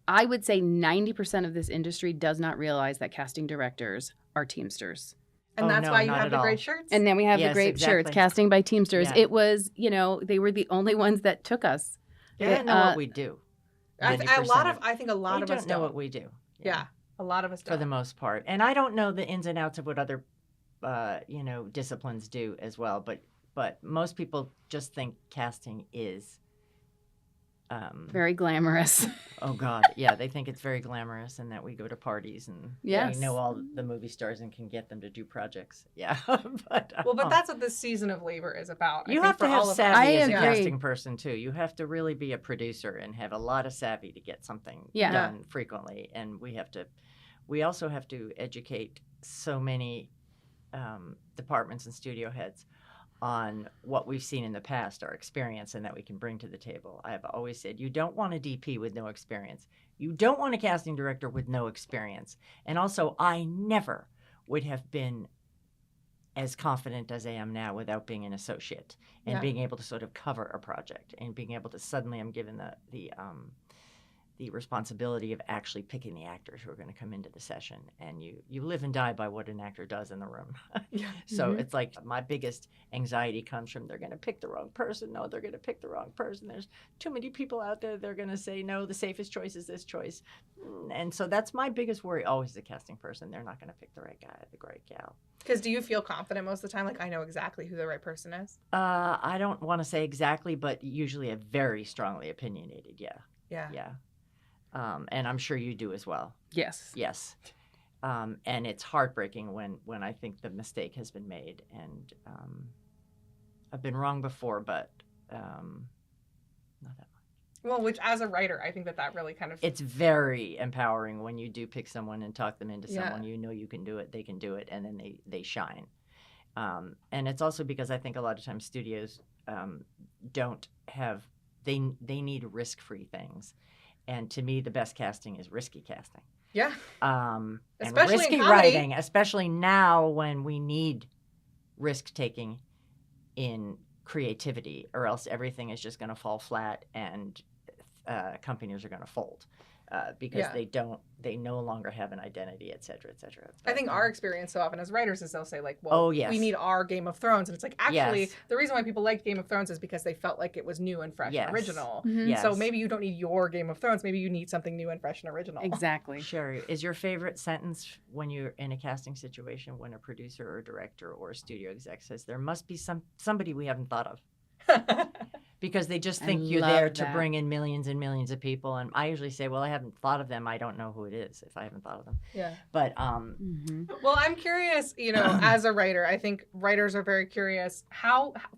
I would say 90% of this industry does not realize that casting directors are Teamsters. And that's why you have the great shirts. And then we have the great shirts, Casting by Teamsters. Yeah. It was, they were the only ones that took us. They didn't know what we do. I think a lot of us don't know what we do. Yeah, a lot of us don't. For the most part. And I don't know the ins and outs of what other, disciplines do as well. But most people just think casting is very glamorous. Oh God, yeah, they think it's very glamorous, and that we go to parties and we know all the movie stars and can get them to do projects. Yeah, but that's what this season of Labor is about. You have to have savvy as a casting person too. You have to really be a producer and have a lot of savvy to get something done frequently. And we also have to educate so many departments and studio heads on what we've seen in the past, our experience, and that we can bring to the table. I have always said, you don't want a DP with no experience. You don't want a casting director with no experience. And also, I never would have been as confident as I am now without being an associate and being able to sort of cover a project and being able to suddenly I'm given the responsibility of actually picking the actors who are going to come into the session. And you live and die by what an actor does in the room. So it's like my biggest anxiety comes from they're going to pick the wrong person. No, they're going to pick the wrong person. There's too many people out there. They're going to say, no, the safest choice is this choice. And so that's my biggest worry, always the casting person. They're not going to pick the right guy, the right gal. Because do you feel confident most of the time? Like, I know exactly who the right person is? I don't want to say exactly, but usually a very strongly opinionated, Yeah. And I'm sure you do as well. Yes. And it's heartbreaking when I think the mistake has been made. And I've been wrong before, but not that much. Well, which as a writer, I think that really kind of... It's very empowering when you do pick someone and talk them into someone. You know you can do it, they can do it, and then they shine. And it's also because I think a lot of times studios don't have... They need risk-free things. And to me, the best casting is risky casting. Yeah. And especially risky in comedy. writing, especially now when we need risk-taking in creativity, or else everything is just going to fall flat and companies are going to fold because they no longer have an identity, et cetera, et cetera. I think our experience so often as writers is they'll say we need our Game of Thrones. And it's like, actually, the reason why people liked Game of Thrones is because they felt like it was new and fresh and original. Mm-hmm. So maybe you don't need your Game of Thrones. Maybe you need something new and fresh and original. Exactly. Sherry, is your favorite sentence when you're in a casting situation when a producer or director or a studio exec says, there must be somebody we haven't thought of? Because they just think you're there to bring in millions and millions of people. And I usually say, well, I haven't thought of them. I don't know who it is if I haven't thought of them. Yeah. But well, I'm curious, as a writer, I think writers are very curious.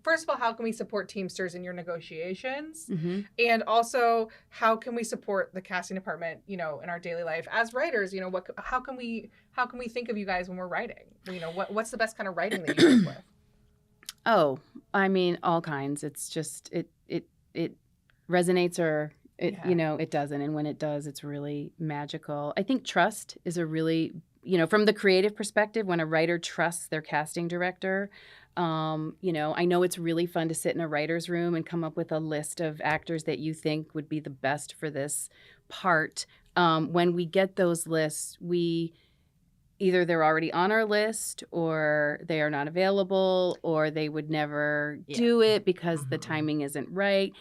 First of all, how can we support Teamsters in your negotiations? Mm-hmm. And also, how can we support the casting department, in our daily life as writers? How can we think of you guys when we're writing? What's the best kind of writing that you work with? Oh, I mean, all kinds. It's just it resonates or It doesn't. And when it does, it's really magical. I think trust is a really, from the creative perspective, when a writer trusts their casting director, I know it's really fun to sit in a writer's room and come up with a list of actors that you think would be the best for this part. When we get those lists, either they're already on our list or they are not available or they would never do it because the timing isn't right.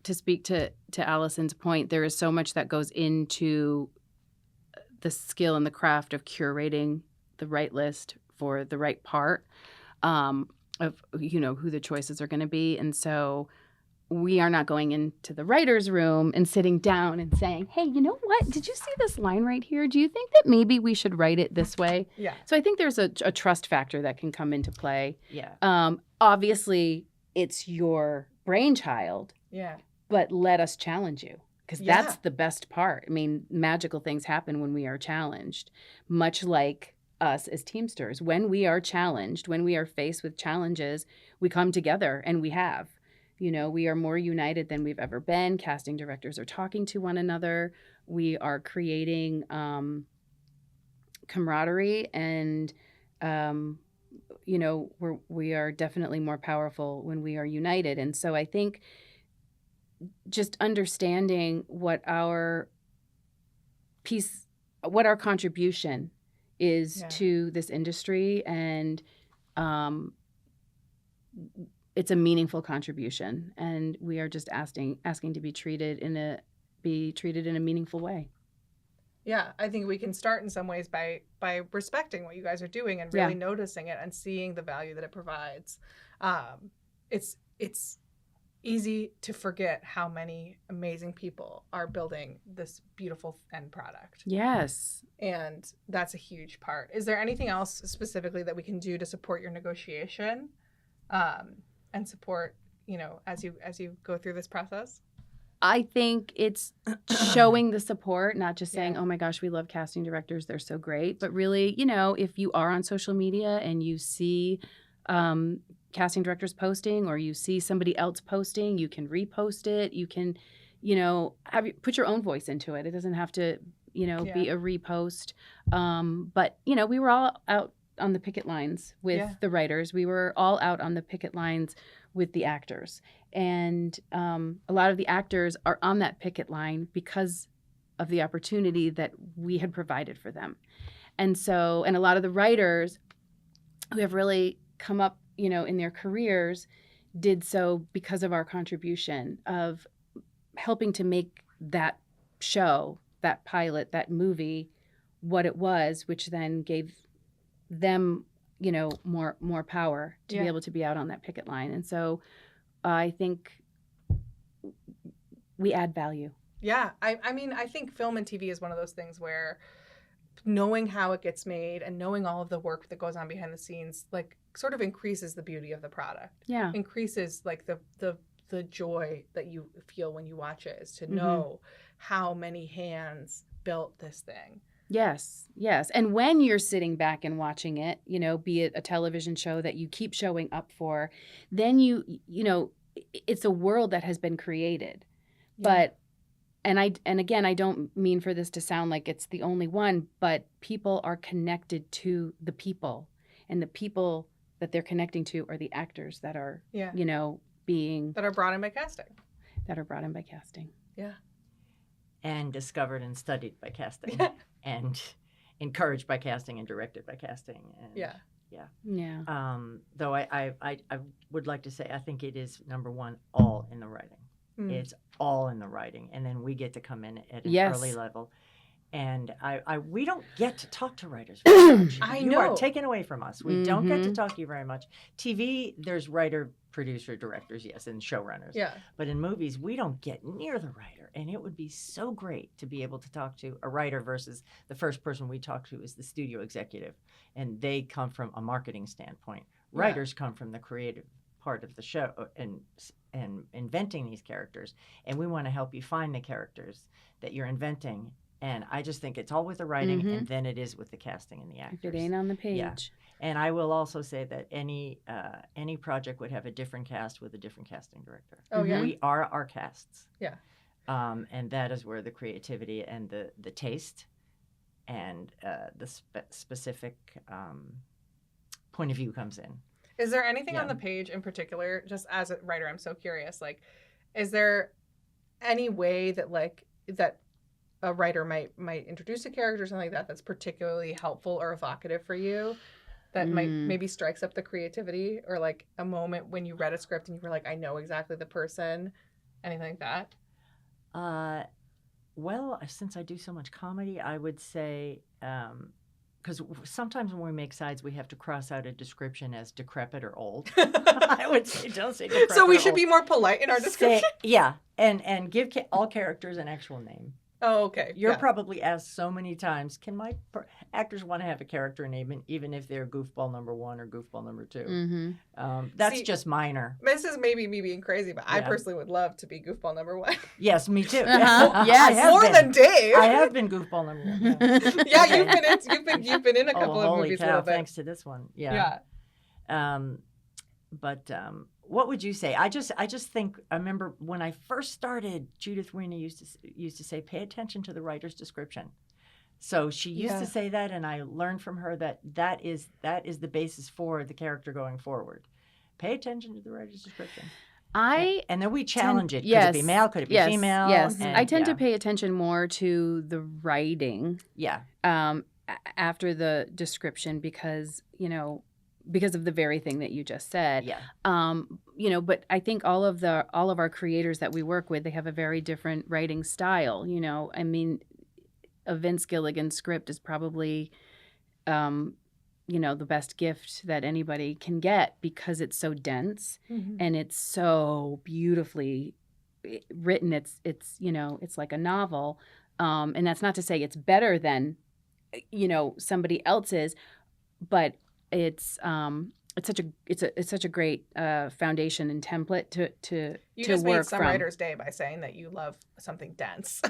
To speak to Allison's point, there is so much that goes into the skill and the craft of curating the right list for the right part of, who the choices are going to be. And so we are not going into the writer's room and sitting down and saying, hey, you know what? Did you see this line right here? Do you think that maybe we should write it this way? Yeah. So I think there's a trust factor that can come into play. Yeah. Obviously, it's your brainchild. Yeah. But let us challenge you, because that's the best part. I mean, magical things happen when we are challenged, much like us as Teamsters. When we are challenged, when we are faced with challenges, we come together, and we have. We are more united than we've ever been. Casting directors are talking to one another. We are creating camaraderie, and we are definitely more powerful when we are united. And so I think just understanding what our contribution is to this industry, and it's a meaningful contribution, and we are just asking to be treated in a meaningful way. Yeah, I think we can start in some ways by respecting what you guys are doing and really noticing it and seeing the value that it provides. It's easy to forget how many amazing people are building this beautiful end product. Yes. And that's a huge part. Is there anything else specifically that we can do to support your negotiation and support, as you go through this process? I think it's showing the support, not just saying, oh my gosh, we love casting directors, they're so great. But really, if you are on social media and you see casting directors posting, or you see somebody else posting, you can repost it. You can, put your own voice into it. It doesn't have to, be a repost. But, we were all out on the picket lines with the writers. We were all out on the picket lines with the actors. And a lot of the actors are on that picket line because of the opportunity that we had provided for them. And so, and a lot of the writers who have really come up, in their careers did so because of our contribution of helping to make that show, that pilot, that movie, what it was, which then gave them, more power to be able to be out on that picket line. And so I think we add value. Yeah. I mean, I think film and TV is one of those things where knowing how it gets made and knowing all of the work that goes on behind the scenes, like, sort of increases the beauty of the product. Yeah. Increases, like, the joy that you feel when you watch it, is to know how many hands built this thing. Yes. And when you're sitting back and watching it, be it a television show that you keep showing up for, then it's a world that has been created. Yeah. And again, I don't mean for this to sound like it's the only one, but people are connected to the people, and the people that they're connecting to are the actors that are, that are brought in by casting. Yeah. And discovered and studied by casting. And encouraged by casting and directed by casting. And though I would like to say, I think it is, number one, all in the writing. It's all in the writing, and then we get to come in at an early level. And we don't get to talk to writers very much. You are taken away from us. We don't get to talk to you very much. TV, there's writer, producer, directors, yes, and showrunners. Yeah. But in movies, we don't get near the writer. And it would be so great to be able to talk to a writer versus the first person we talk to is the studio executive. And they come from a marketing standpoint. Writers come from the creative part of the show and inventing these characters. And we want to help you find the characters that you're inventing And I just think it's all with the writing, and then it is with the casting and the actors. If it ain't on the page. Yeah. And I will also say that any project would have a different cast with a different casting director. Oh, yeah. We are our casts. Yeah. And that is where the creativity and the taste and the specific point of view comes in. Is there anything on the page in particular, just as a writer, I'm so curious, like, is there any way that, like, that a writer might introduce a character or something like that that's particularly helpful or evocative for you, that might maybe strikes up the creativity, or like a moment when you read a script and you were like, I know exactly the person, anything like that? Well, since I do so much comedy, I would say, because sometimes when we make sides, we have to cross out a description as decrepit or old. I would say, don't say decrepit. So we should old. be more polite in our description. And give all characters an actual name. Oh, okay. You're probably asked so many times, can my actors want to have a character name, even if they're goofball number 1 or goofball number 2? That's just minor. This is maybe me being crazy, but I personally would love to be goofball number 1. Yes, me too. Yes, more than Dave. I have been goofball number 1. Yeah, you've been in a couple of movies. Holy cow! Thanks to this one. Yeah. But what would you say? I just think I remember when I first started, Judith Weiner used to say, pay attention to the writer's description. So she used to say that, and I learned from her that is the basis for the character going forward. Pay attention to the writer's description. And then we challenge it. Could it be male? Could it be female? Yes. I tend to pay attention more to the writing. Yeah. After the description, because of the very thing that you just said. Yeah. But I think all of our creators that we work with, they have a very different writing style. I mean, a Vince Gilligan script is probably, the best gift that anybody can get, because it's so dense and it's so beautifully written. It's like a novel. And that's not to say it's better than, somebody else's, but it's such a great foundation and template to you just work made some from. writer's day by saying that you love something dense.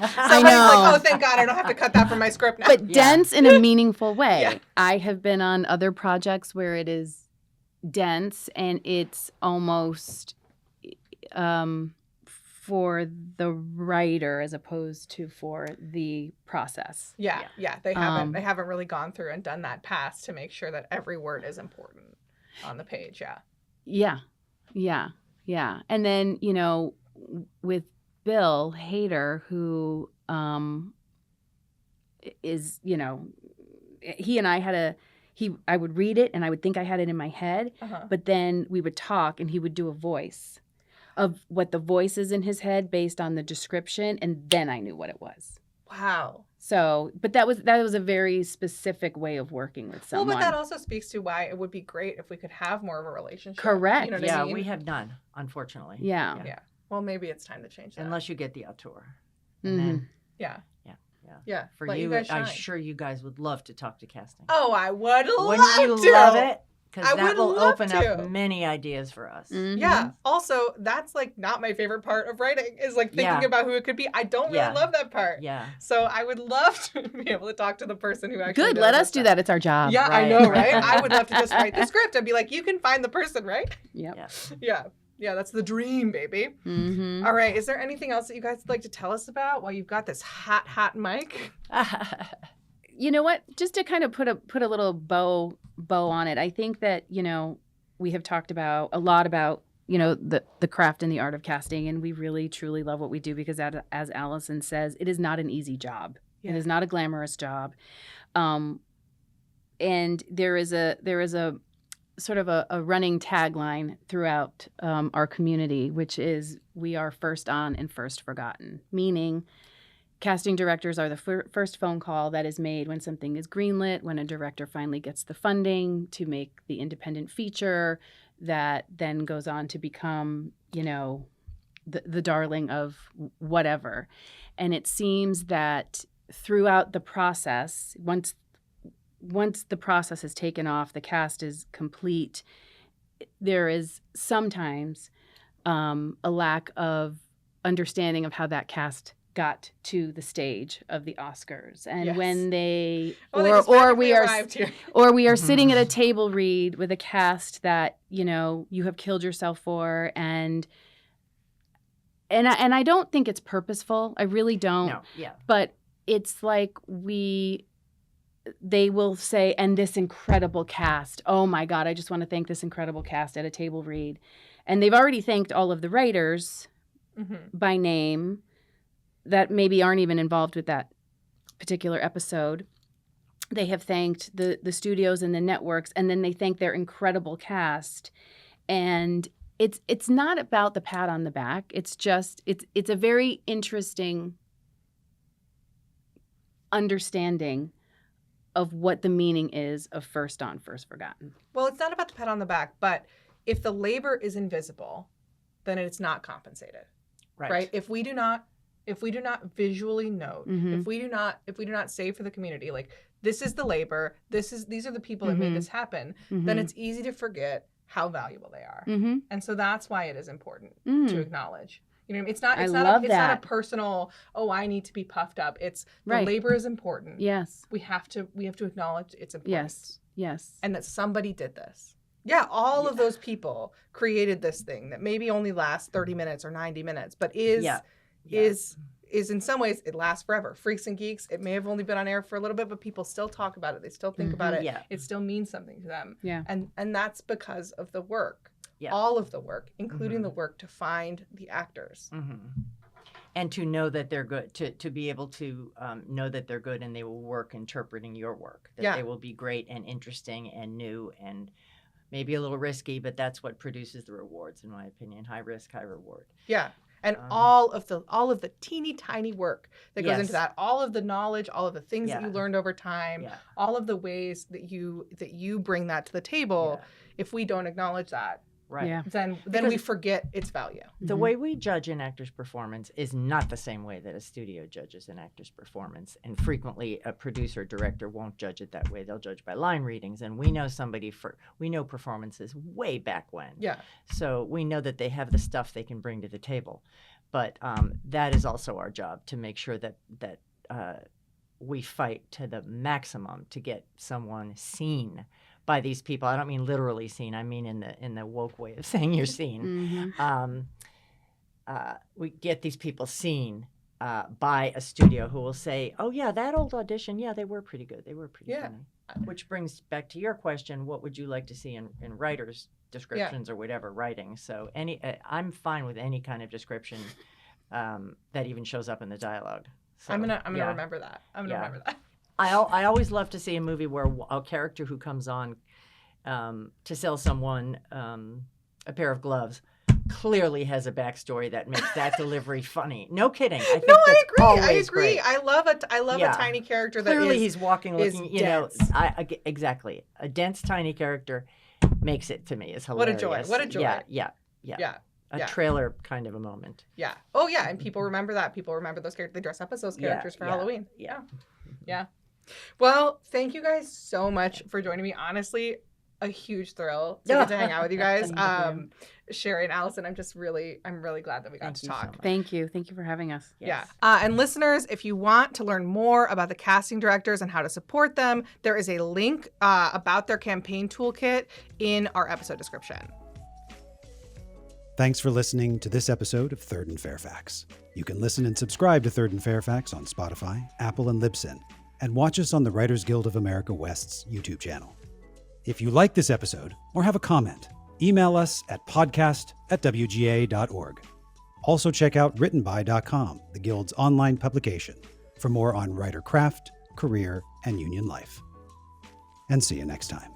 I know. Like, oh, thank God, I don't have to cut that from my script now. But dense in a meaningful way. Yeah. I have been on other projects where it is dense and it's almost for the writer as opposed to for the process. Yeah. They haven't really gone through and done that pass to make sure that every word is important on the page. Yeah. And then, with Bill Hader, who is, he and I had I would read it and I would think I had it in my head, but then we would talk and he would do a voice of what the voice is in his head based on the description, and then I knew what it was. Wow. So, but that was a very specific way of working with someone. Well, but that also speaks to why it would be great if we could have more of a relationship. Correct. You know what I mean? We have none, unfortunately. Yeah. Well, maybe it's time to change that. Unless you get the auteur. And then, Yeah. For you, I'm sure you guys would love to talk to casting. Oh, I would love to. Wouldn't you love it? Because that will open up many ideas for us. Yeah. Also, that's like not my favorite part of writing, is like thinking about who it could be. I don't really love that part. Yeah. So I would love to be able to talk to the person who actually Good. Let us do that. It's our job. Yeah, Right, I know, right. right? I would love to just write the script and be like, you can find the person, right? Yep. Yeah, that's the dream, baby. Mm-hmm. All right. Is there anything else that you guys would like to tell us about while you've got this hot mic? You know what? Just to kind of put a little bow on it, I think that, we have talked a lot about, the craft and the art of casting, and we really, truly love what we do because, as Allison says, it is not an easy job. Yeah. It is not a glamorous job. And there is a sort of a running tagline throughout our community, which is, we are first on and first forgotten, meaning casting directors are the first phone call that is made when something is greenlit, when a director finally gets the funding to make the independent feature that then goes on to become, the darling of whatever. And it seems that throughout the process, once the process is taken off, the cast is complete, there is sometimes a lack of understanding of how that cast got to the stage of the Oscars, and Yes. when they or we are sitting at a table read with a cast that you have killed yourself for, and I don't think it's purposeful. I really don't. No, yeah. But it's like they will say, and this incredible cast. Oh my God, I just want to thank this incredible cast at a table read. And they've already thanked all of the writers by name that maybe aren't even involved with that particular episode. They have thanked the studios and the networks, and then they thank their incredible cast. And it's not about the pat on the back. It's just it's a very interesting understanding of what the meaning is of First On, First Forgotten. Well, it's not about the pat on the back, but if the labor is invisible, then it's not compensated. Right? If we do not visually note, if we do not say for the community, like, this is the labor, these are the people that made this happen, then it's easy to forget how valuable they are. And so that's why it is important to acknowledge. You know, it's not a personal, I need to be puffed up. It's the labor is important. Yes. We have to acknowledge its importance. Yes. And that somebody did this. Yeah, all of those people created this thing that maybe only lasts 30 minutes or 90 minutes, but is in some ways, it lasts forever. Freaks and Geeks, it may have only been on air for a little bit, but people still talk about it. They still think about it. Yeah. It still means something to them. Yeah. And that's because of the work. Yeah. All of the work, including the work to find the actors. And to know that they're good, to be able to know that they're good and they will work interpreting your work, that they will be great and interesting and new and maybe a little risky, but that's what produces the rewards, in my opinion. High risk, high reward. Yeah. And all of the teeny tiny work that goes into that, all of the knowledge, all of the things that you learned over time, all of the ways that you bring that to the table, if we don't acknowledge that, then we forget its value. The way we judge an actor's performance is not the same way that a studio judges an actor's performance. And frequently a producer or director won't judge it that way. They'll judge by line readings. And we know we know performances way back when. Yeah. So we know that they have the stuff they can bring to the table. But that is also our job, to make sure that we fight to the maximum to get someone seen by these people. I don't mean literally seen. I mean in the woke way of saying you're seen. We get these people seen by a studio who will say, "Oh yeah, that old audition, they were pretty good. They were pretty funny." Which brings back to your question: what would you like to see in writers' descriptions or whatever writing? So I'm fine with any kind of description that even shows up in the dialogue. So, I'm gonna remember that. Remember that. I always love to see a movie where a character who comes on to sell someone a pair of gloves clearly has a backstory that makes that delivery funny. No kidding. I think I agree. Great. I love a tiny character that clearly he's walking looking. Dense. Exactly. A dense tiny character makes it to me is hilarious. What a joy. Yeah. A trailer kind of a moment. Yeah. Oh yeah, and people remember that. People remember those characters. They dress up as those characters for Halloween. Yeah. Well, thank you guys so much for joining me. Honestly, a huge thrill to get to hang out with you guys. Sherry and Allison, I'm really glad that we got to talk. So thank you for having us. Yes. Yeah. And listeners, if you want to learn more about the casting directors and how to support them, there is a link about their campaign toolkit in our episode description. Thanks for listening to this episode of Third and Fairfax. You can listen and subscribe to Third and Fairfax on Spotify, Apple, and Libsyn, and watch us on the Writers Guild of America West's YouTube channel. If you like this episode or have a comment, email us at podcast@wga.org. Also check out writtenby.com, the Guild's online publication, for more on writer craft, career, and union life. And see you next time.